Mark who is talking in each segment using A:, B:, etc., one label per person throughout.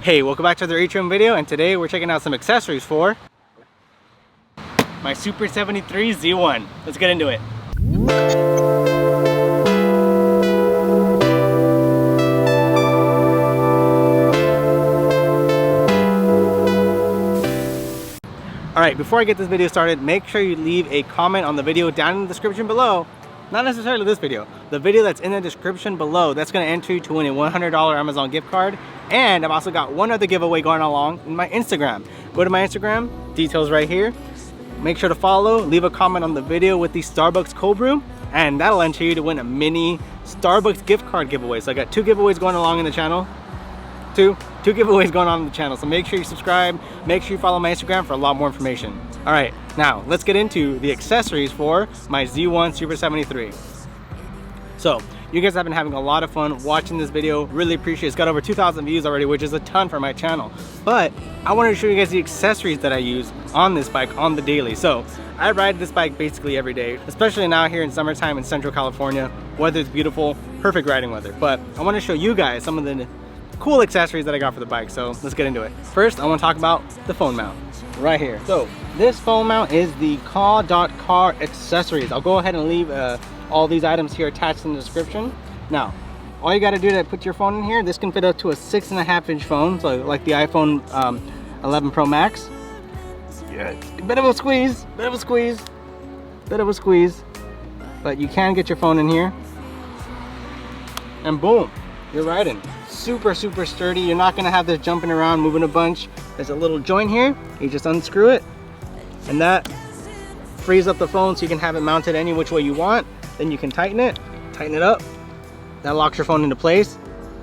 A: Hey, welcome back to another atrium video, and today we're checking out some accessories for my Super73 Z1. Let's get into it. Alright, before I get this video started, make sure you leave a comment on the video down in the description below. Not necessarily this video, the video that's in the description below. That's going to enter you to win a $100 Amazon gift card. And I've also got one other giveaway going along in my Instagram. Go to my Instagram, details right here. Make sure to follow, leave a comment on the video with the Starbucks cold brew, and that'll enter you to win a mini Starbucks gift card giveaway. So I got two giveaways going along in the channel. Two giveaways going on in the channel. So make sure you subscribe, make sure you follow my Instagram for a lot more information. All right, now let's get into the accessories for my Z1 Super 73. So you guys have been having a lot of fun watching this video. Really appreciate it. It's got over 2,000 views already, which is a ton for my channel. But I wanted to show you guys the accessories that I use on this bike on the daily. So I ride this bike basically every day, especially now here in summertime in Central California. Weather's beautiful, perfect riding weather. But I want to show you guys some of the cool accessories that I got for the bike. So let's get into it. First, I want to talk about the phone mount right here. So this phone mount is the CAW.CAR accessories. I'll go ahead and leave all these items here attached in the description. Now, all you got to do to put your phone in here, this can fit up to a 6.5-inch phone, so like the iPhone 11 Pro Max. Yeah, bit of a squeeze, but you can get your phone in here, and boom, you're riding. Super sturdy. You're not gonna have this jumping around, moving a bunch. There's a little joint here. You just unscrew it, and that frees up the phone so you can have it mounted any which way you want. Then you can tighten it up. That locks your phone into place.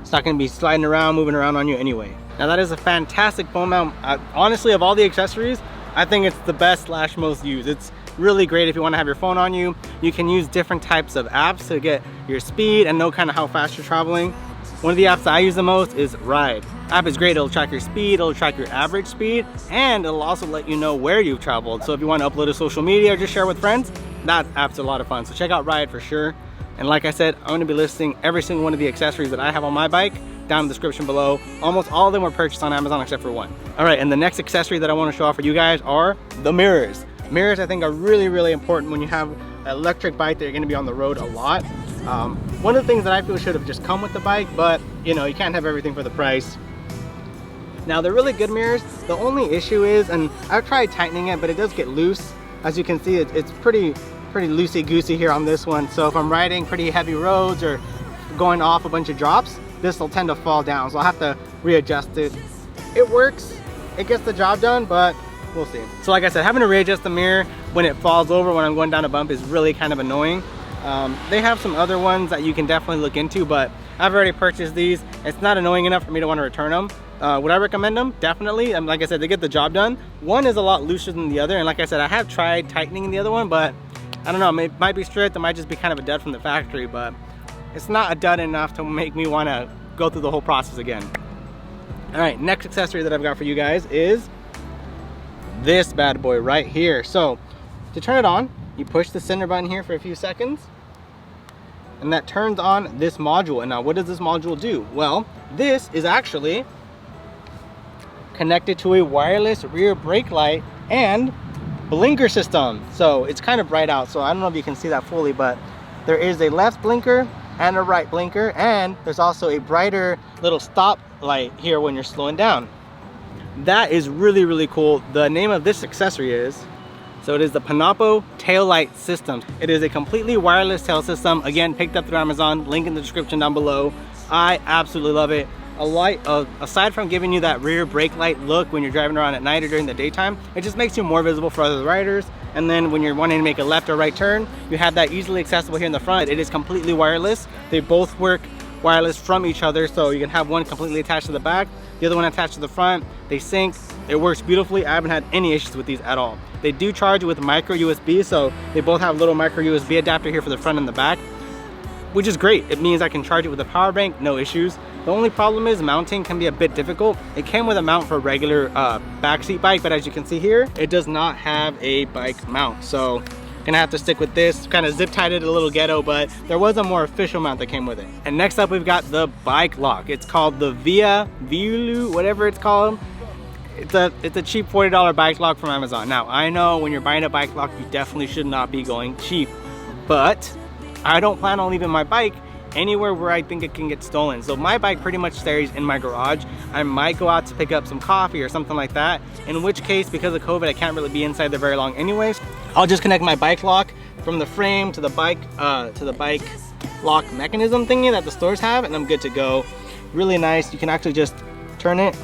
A: It's not gonna be sliding around, moving around on you anyway. Now that is a fantastic phone mount. Honestly, of all the accessories, I think it's the best / most used. It's really great if you want to have your phone on you. You can use different types of apps to get your speed and know kind of how fast you're traveling. One of the apps that I use the most is Ride. App is great. It'll track your speed, it'll track your average speed, and it'll also let you know where you've traveled. So if you want to upload to social media or just share with friends, that app's a lot of fun. So check out Ride for sure. And like I said, I'm going to be listing every single one of the accessories that I have on my bike down in the description below. Almost all of them were purchased on Amazon except for one. All right, and the next accessory that I want to show off for you guys are the mirrors. Mirrors, I think, are really important when you have an electric bike that you're going to be on the road a lot. One of the things that I feel should have just come with the bike, but you know, you can't have everything for the price. Now they're really good mirrors. The only issue is, and I've tried tightening it, but it does get loose. As you can see, it's pretty loosey-goosey here on this one. So if I'm riding pretty heavy roads or going off a bunch of drops, this will tend to fall down. So I'll have to readjust it. It works, it gets the job done, but we'll see. So like I said, having to readjust the mirror when it falls over when I'm going down a bump is really kind of annoying. They have some other ones that you can definitely look into, but I've already purchased these. It's not annoying enough for me to want to return them. Would I recommend them? Definitely. Like I said, they get the job done. One is a lot looser than the other, and like I said, I have tried tightening the other one, but I don't know, it might be strict. It might just be kind of a dud from the factory, but it's not a dud enough to make me want to go through the whole process again. All right, next accessory that I've got for you guys is this bad boy right here. So to turn it on, you push the center button here for a few seconds, and that turns on this module. And now what does this module do? Well, this is actually connected to a wireless rear brake light and blinker system. So it's kind of bright out, so I don't know if you can see that fully, but there is a left blinker and a right blinker, and there's also a brighter little stop light here when you're slowing down. That is really cool. The name of this accessory is, so it is the Panapo tail light system. It is a completely wireless tail system. Again, picked up through Amazon, link in the description down below. I absolutely love it. A light, aside from giving you that rear brake light look when you're driving around at night or during the daytime, it just makes you more visible for other riders. And then when you're wanting to make a left or right turn, you have that easily accessible here in the front. It is completely wireless. They both work wireless from each other, so you can have one completely attached to the back, the other one attached to the front. They sync. It works beautifully. I haven't had any issues with these at all. They do charge with micro USB, so they both have a little micro USB adapter here for the front and the back, which is great. It means I can charge it with a power bank, no issues. The only problem is mounting can be a bit difficult. It came with a mount for a regular backseat bike, but as you can see here, it does not have a bike mount. So Gonna have to stick with this. Kind of zip tied it a little ghetto, but there was a more official mount that came with it. And next up we've got the bike lock. It's called the Velo, whatever it's called. It's a cheap $40 bike lock from Amazon. Now I know when you're buying a bike lock you definitely should not be going cheap, but I don't plan on leaving my bike anywhere where I think it can get stolen. So my bike pretty much stays in my garage. I might go out to pick up some coffee or something like that, in which case because of COVID I can't really be inside there very long anyways. I'll just connect my bike lock from the frame to the bike lock mechanism thingy that the stores have, and I'm good to go. Really nice. You can actually just turn it.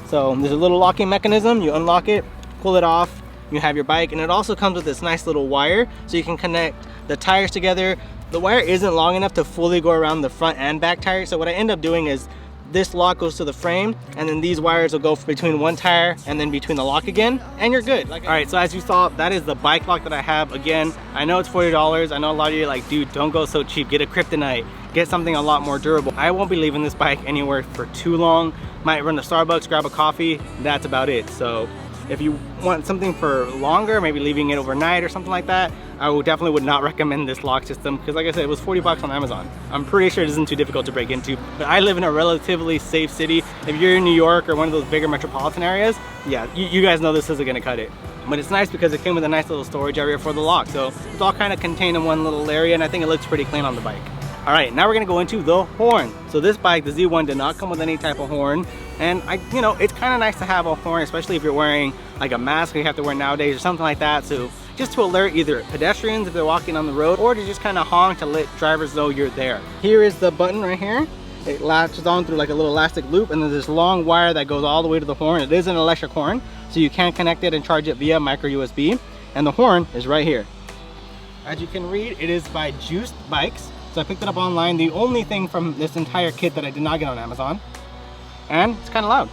A: So there's a little locking mechanism. You unlock it, pull it off, you have your bike, and it also comes with this nice little wire so you can connect the tires together. The wire isn't long enough to fully go around the front and back tire, so what I end up doing is this lock goes to the frame, and then these wires will go between one tire and then between the lock again, and you're good. All right, so as you saw, that is the bike lock that I have. Again, I know it's $40. I know a lot of you are like, dude, don't go so cheap. Get a kryptonite. Get something a lot more durable. I won't be leaving this bike anywhere for too long. Might run to Starbucks, grab a coffee. That's about it. So if you want something for longer, maybe leaving it overnight or something like that, I definitely would not recommend this lock system because like I said, it was 40 bucks on Amazon. I'm pretty sure it isn't too difficult to break into, but I live in a relatively safe city. If you're in New York or one of those bigger metropolitan areas, yeah, you guys know this isn't gonna cut it. But it's nice because it came with a nice little storage area for the lock. So it's all kind of contained in one little area, and I think it looks pretty clean on the bike. All right, now we're gonna go into the horn. So this bike, the Z1, did not come with any type of horn. And you know, it's kind of nice to have a horn, especially if you're wearing like a mask you have to wear nowadays or something like that. So just to alert either pedestrians if they're walking on the road, or to just kind of honk to let drivers know you're there. Here is the button right here. It latches on through like a little elastic loop, and then this long wire that goes all the way to the horn. It is an electric horn, so you can connect it and charge it via micro USB. And the horn is right here. As you can read, it is by Juiced Bikes. So I picked it up online. The only thing from this entire kit that I did not get on Amazon. And it's kind of loud.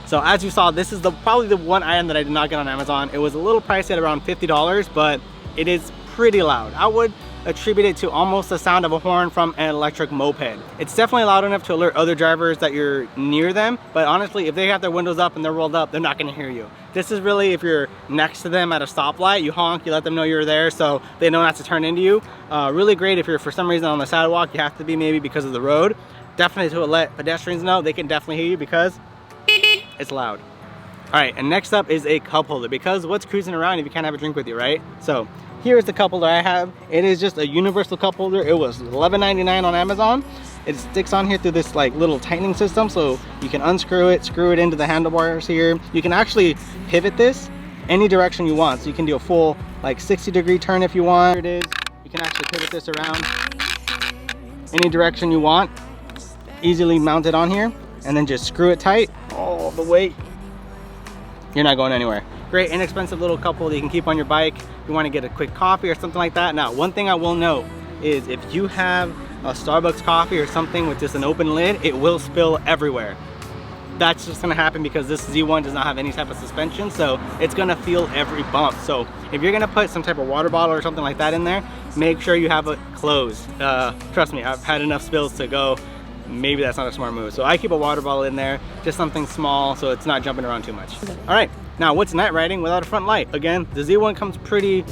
A: So as you saw, this is probably the one item that I did not get on Amazon. It was a little pricey at around $50, but it is pretty loud. I would attribute it to almost the sound of a horn from an electric moped. It's definitely loud enough to alert other drivers that you're near them, but honestly, if they have their windows up and they're rolled up, they're not gonna hear you. This is really if you're next to them at a stoplight, you honk, you let them know you're there so they know not to turn into you. Really great if you're for some reason on the sidewalk, you have to be maybe because of the road. Definitely to let pedestrians know they can definitely hear you because it's loud. All right, and next up is a cup holder, because what's cruising around if you can't have a drink with you, right? So here's the cup holder I have. It is just a universal cup holder. It was $11.99 on Amazon. It sticks on here through this like little tightening system, so you can unscrew it, screw it into the handlebars here. You can actually pivot this any direction you want, so you can do a full like 60-degree turn if you want. Here it is. You can actually pivot this around any direction you want. Easily mount it on here, and then just screw it tight all the way. You're not going anywhere. Great inexpensive little cup holder you can keep on your bike if you want to get a quick coffee or something like that. Now, one thing I will note is if you have a Starbucks coffee or something with just an open lid, it will spill everywhere. That's just gonna happen because this Z1 does not have any type of suspension, so it's gonna feel every bump. So if you're gonna put some type of water bottle or something like that in there, make sure you have it closed. Trust me, I've had enough spills to go, maybe that's not a smart move. So I keep a water bottle in there, just something small so it's not jumping around too much. All right, now what's night riding without a front light? Again, the Z1 comes pretty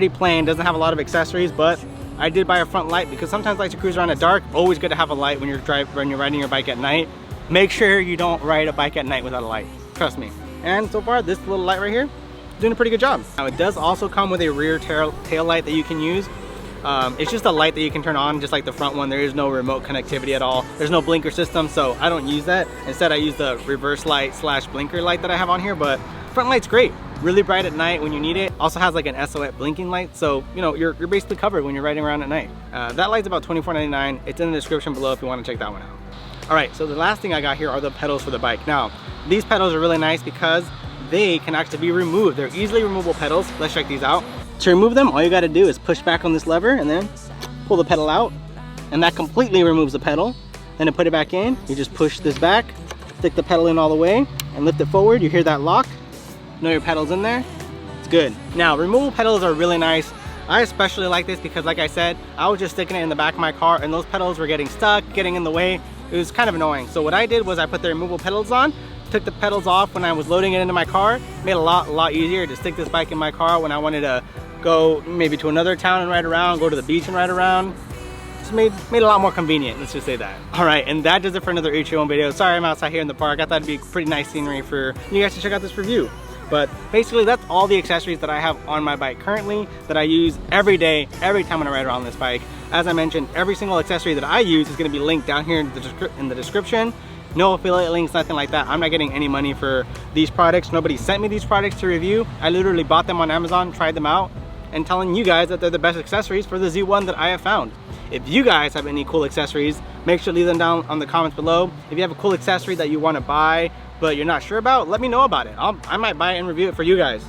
A: plain, doesn't have a lot of accessories, but I did buy a front light because sometimes I like to cruise around at dark. Always good to have a light when you're riding your bike at night. Make sure you don't ride a bike at night without a light, trust me. And so far, this little light right here, doing a pretty good job. Now it does also come with a rear tail light that you can use. It's just a light that you can turn on just like the front one. There is no remote connectivity at all. There's no blinker system, so I don't use that. Instead, I use the reverse light / blinker light that I have on here, but front light's great. Really bright at night when you need it. Also has like an SOS blinking light, so you know you're basically covered when you're riding around at night. That light's about $24.99. It's in the description below if you want to check that one out. All right, so the last thing I got here are the pedals for the bike. Now, these pedals are really nice because they can actually be removed. They're easily removable pedals. Let's check these out. To remove them, all you gotta do is push back on this lever and then pull the pedal out, and that completely removes the pedal. Then to put it back in, you just push this back, stick the pedal in all the way, and lift it forward. You hear that lock? Know your pedal's in there? It's good. Now, removable pedals are really nice. I especially like this because, like I said, I was just sticking it in the back of my car and those pedals were getting stuck, getting in the way. It was kind of annoying. So what I did was I put the removable pedals on, took the pedals off when I was loading it into my car. Made it a lot easier to stick this bike in my car when I wanted to go maybe to another town and ride around, go to the beach and ride around. It's made a lot more convenient, let's just say that. All right, and that does it for another atetreewon video. Sorry I'm outside here in the park. I thought it'd be pretty nice scenery for you guys to check out this review. But basically that's all the accessories that I have on my bike currently that I use every day, every time when I ride around this bike. As I mentioned, every single accessory that I use is gonna be linked down here in the description. No affiliate links, nothing like that. I'm not getting any money for these products. Nobody sent me these products to review. I literally bought them on Amazon, tried them out, and telling you guys that they're the best accessories for the Z1 that I have found. If you guys have any cool accessories, make sure to leave them down on the comments below. If you have a cool accessory that you want to buy, but you're not sure about, let me know about it. I might buy it and review it for you guys.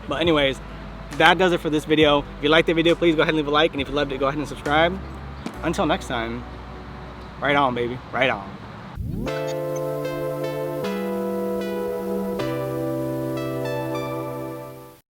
A: But anyways, that does it for this video. If you liked the video, please go ahead and leave a like. And if you loved it, go ahead and subscribe. Until next time, right on, baby, right on.